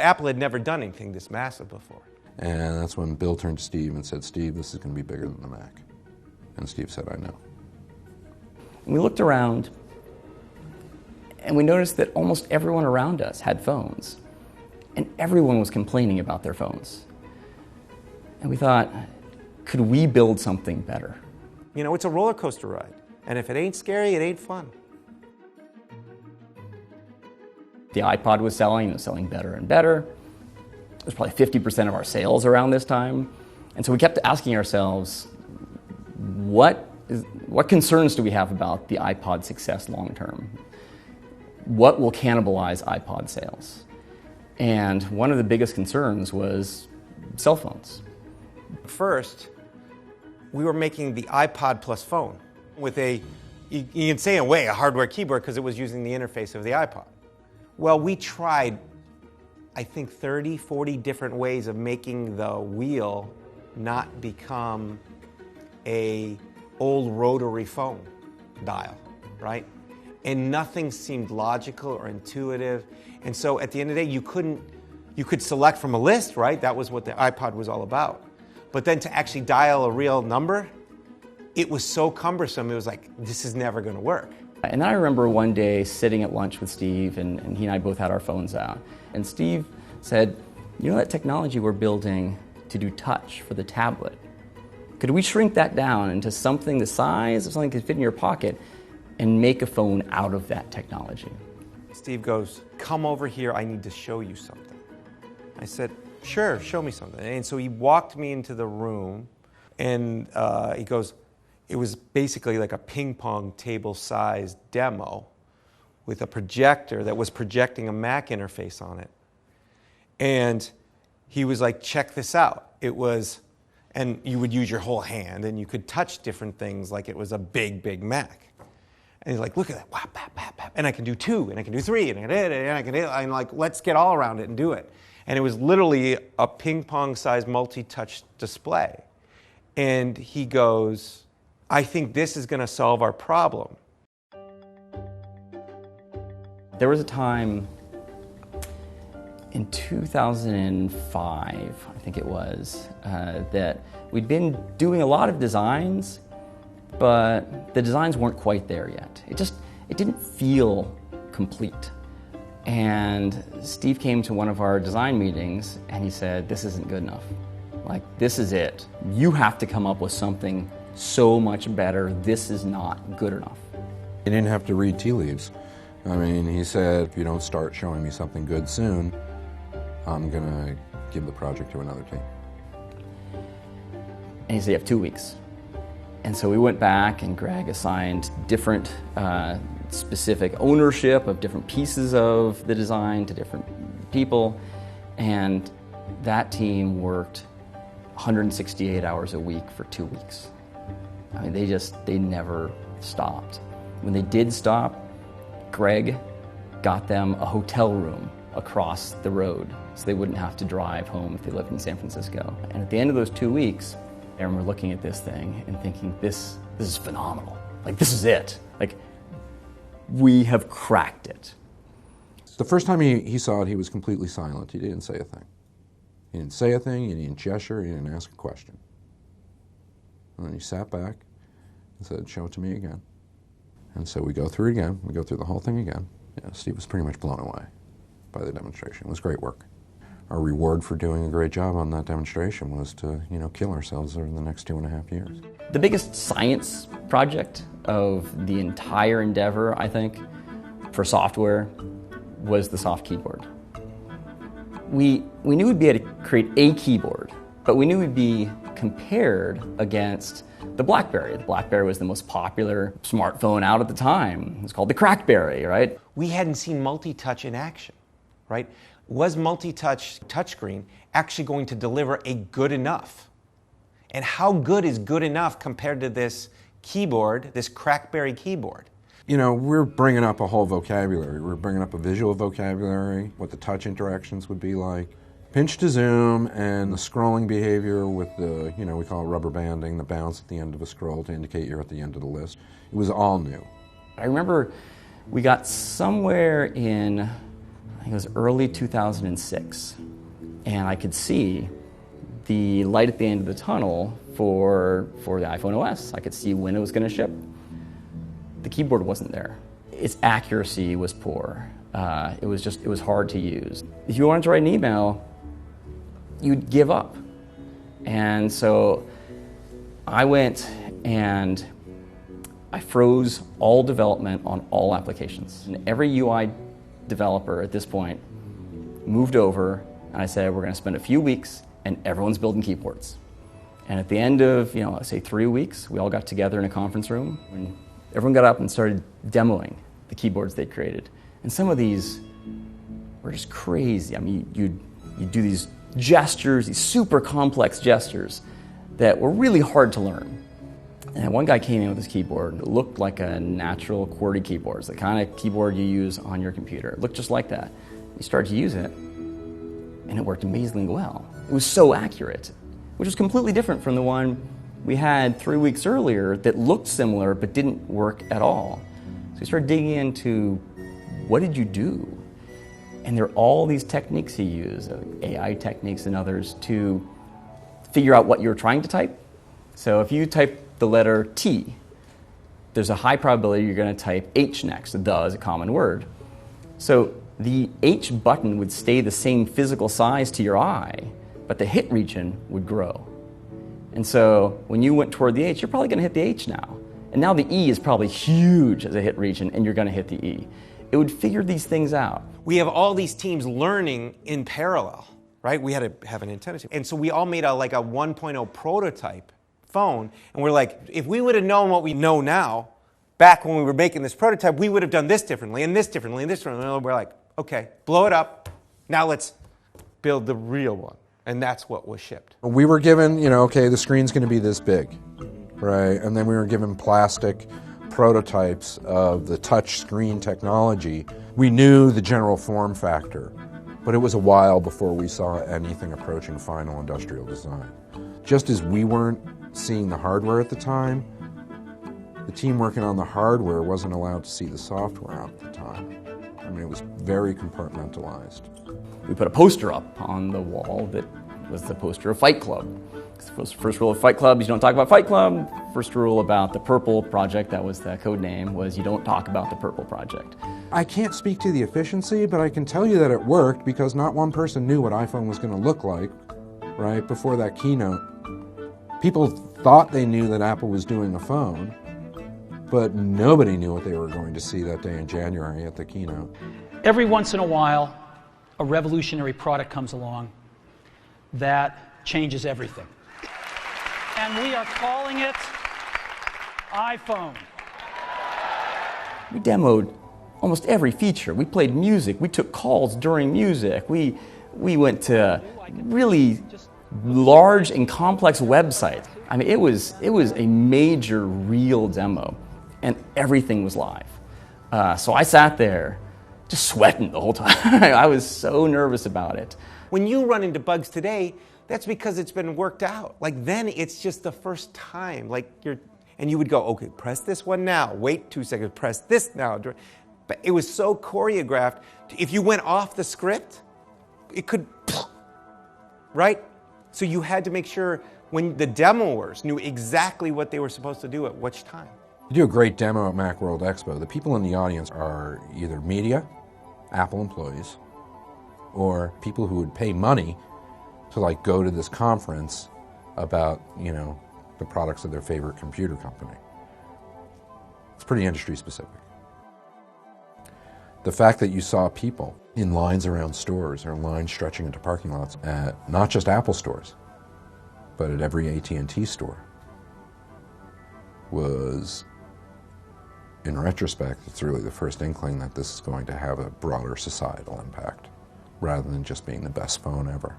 Apple had never done anything this massive before. And that's when Bill turned to Steve and said, Steve, this is going to be bigger than the Mac. And Steve said, I know. We looked around, and we noticed that almost everyone around us had phones, and everyone was complaining about their phones. And we thought, could we build something better? You know, it's a roller coaster ride, and if it ain't scary, it ain't fun. The iPod was selling, it was selling better and better. It was probably 50% of our sales around this time. And so we kept asking ourselves, what concerns do we have about the iPod success long term? What will cannibalize iPod sales? And one of the biggest concerns was cell phones. First, we were making the iPod plus phone with you can say in a way, a hardware keyboard because it was using the interface of the iPod. Well, we tried, I think, 30, 40 different ways of making the wheel not become a old rotary phone dial, right? And nothing seemed logical or intuitive. And so at the end of the day, you could select from a list, right? That was what the iPod was all about. But then to actually dial a real number, it was so cumbersome, it was like, this is never going to work. And then I remember one day sitting at lunch with Steve, and he and I both had our phones out. And Steve said, you know that technology we're building to do touch for the tablet? Could we shrink that down into something the size of something that could fit in your pocket and make a phone out of that technology? Steve goes, come over here, I need to show you something. I said, sure, show me something. And so he walked me into the room, and he goes, it was basically like a ping pong table-sized demo with a projector that was projecting a Mac interface on it. And he was like, check this out. It was, and you would use your whole hand, and you could touch different things like it was a big, big Mac. And he's like, look at that, whap, whap, whap, whap. And I can do 2, and I can do 3, and I can do, I'm like, let's get all around it and do it. And it was literally a ping pong-sized multi-touch display. And he goes, I think this is going to solve our problem. There was a time in 2005, I think it was, that we'd been doing a lot of designs, but the designs weren't quite there yet. It didn't feel complete. And Steve came to one of our design meetings and he said, this isn't good enough. Like, this is it. You have to come up with something so much better. This is not good enough. He didn't have to read tea leaves. I mean, he said, if you don't start showing me something good soon, I'm going to give the project to another team. And he said, you have 2 weeks. And so we went back and Greg assigned different specific ownership of different pieces of the design to different people. And that team worked 168 hours a week for 2 weeks. I mean, they never stopped. When they did stop, Greg got them a hotel room across the road so they wouldn't have to drive home if they lived in San Francisco. And at the end of those 2 weeks, I remember looking at this thing and thinking, this is phenomenal. Like, this is it. Like, we have cracked it. The first time he saw it, he was completely silent. He didn't say a thing. He didn't say a thing, he didn't gesture, he didn't ask a question. And then he sat back and said, show it to me again. And so we go through it again, we go through the whole thing again. Yeah, Steve was pretty much blown away by the demonstration. It was great work. Our reward for doing a great job on that demonstration was to, kill ourselves over the next 2.5 years. The biggest science project of the entire endeavor, I think, for software was the soft keyboard. We knew we'd be able to create a keyboard, but we knew we'd be compared against the BlackBerry. The BlackBerry was the most popular smartphone out at the time. It was called the Crackberry, right? We hadn't seen multi-touch in action, right? Was multi-touch touchscreen actually going to deliver a good enough? And how good is good enough compared to this keyboard, this Crackberry keyboard? We're bringing up a whole vocabulary. We're bringing up a visual vocabulary, what the touch interactions would be like. Pinch to zoom and the scrolling behavior with the, we call it rubber banding, the bounce at the end of a scroll to indicate you're at the end of the list. It was all new. I remember we got somewhere in, I think it was early 2006, and I could see the light at the end of the tunnel for the iPhone OS. I could see when it was going to ship. The keyboard wasn't there. Its accuracy was poor. It was hard to use. If you wanted to write an email, you'd give up. And so I went and I froze all development on all applications. And every UI developer at this point moved over, and I said, we're going to spend a few weeks and everyone's building keyboards. And at the end of, let's say 3 weeks, we all got together in a conference room, and everyone got up and started demoing the keyboards they created. And some of these were just crazy. I mean, you'd do these gestures, these super complex gestures that were really hard to learn. And one guy came in with this keyboard. It looked like a natural QWERTY keyboard. It's the kind of keyboard you use on your computer. It looked just like that. You started to use it, and it worked amazingly well. It was so accurate, which was completely different from the one we had 3 weeks earlier that looked similar but didn't work at all. So we started digging into, what did you do? And there are all these techniques he used, AI techniques and others, to figure out what you're trying to type. So if you type the letter T, there's a high probability you're going to type H next. The is a common word. So the H button would stay the same physical size to your eye, but the hit region would grow. And so when you went toward the H, you're probably going to hit the H now. And now the E is probably huge as a hit region, and you're going to hit the E. It would figure these things out. We have all these teams learning in parallel, right? We had to have an antenna team. And so we all made a 1.0 prototype phone, and we're like, if we would have known what we know now, back when we were making this prototype, we would have done this differently, and this differently, and this differently. And we're like, okay, blow it up. Now let's build the real one. And that's what was shipped. We were given, okay, the screen's going to be this big, right? And then we were given plastic prototypes of the touch screen technology. We knew the general form factor, but it was a while before we saw anything approaching final industrial design. Just as we weren't seeing the hardware at the time, the team working on the hardware wasn't allowed to see the software at the time. I mean, it was very compartmentalized. We put a poster up on the wall that was the poster of Fight Club. First rule of Fight Club is you don't talk about Fight Club. First rule about the Purple Project, that was the code name, was you don't talk about the Purple Project. I can't speak to the efficiency, but I can tell you that it worked because not one person knew what iPhone was going to look like, right, before that keynote. People thought they knew that Apple was doing a phone, but nobody knew what they were going to see that day in January at the keynote. Every once in a while, a revolutionary product comes along that changes everything. And we are calling it iPhone. We demoed almost every feature. We played music. We took calls during music. We went to really large and complex websites. I mean, it was a major real demo, and everything was live. So I sat there just sweating the whole time. I was so nervous about it. When you run into bugs today, that's because it's been worked out. Then it's just the first time. And you would go, okay, press this one now. Wait 2 seconds, press this now. But it was so choreographed. If you went off the script, it could, right? So you had to make sure when the demoers knew exactly what they were supposed to do at which time. You do a great demo at Macworld Expo. The people in the audience are either media, Apple employees, or people who would pay money to go to this conference about, the products of their favorite computer company. It's pretty industry specific. The fact that you saw people in lines around stores or lines stretching into parking lots at not just Apple stores, but at every AT&T store was, in retrospect, it's really the first inkling that this is going to have a broader societal impact rather than just being the best phone ever.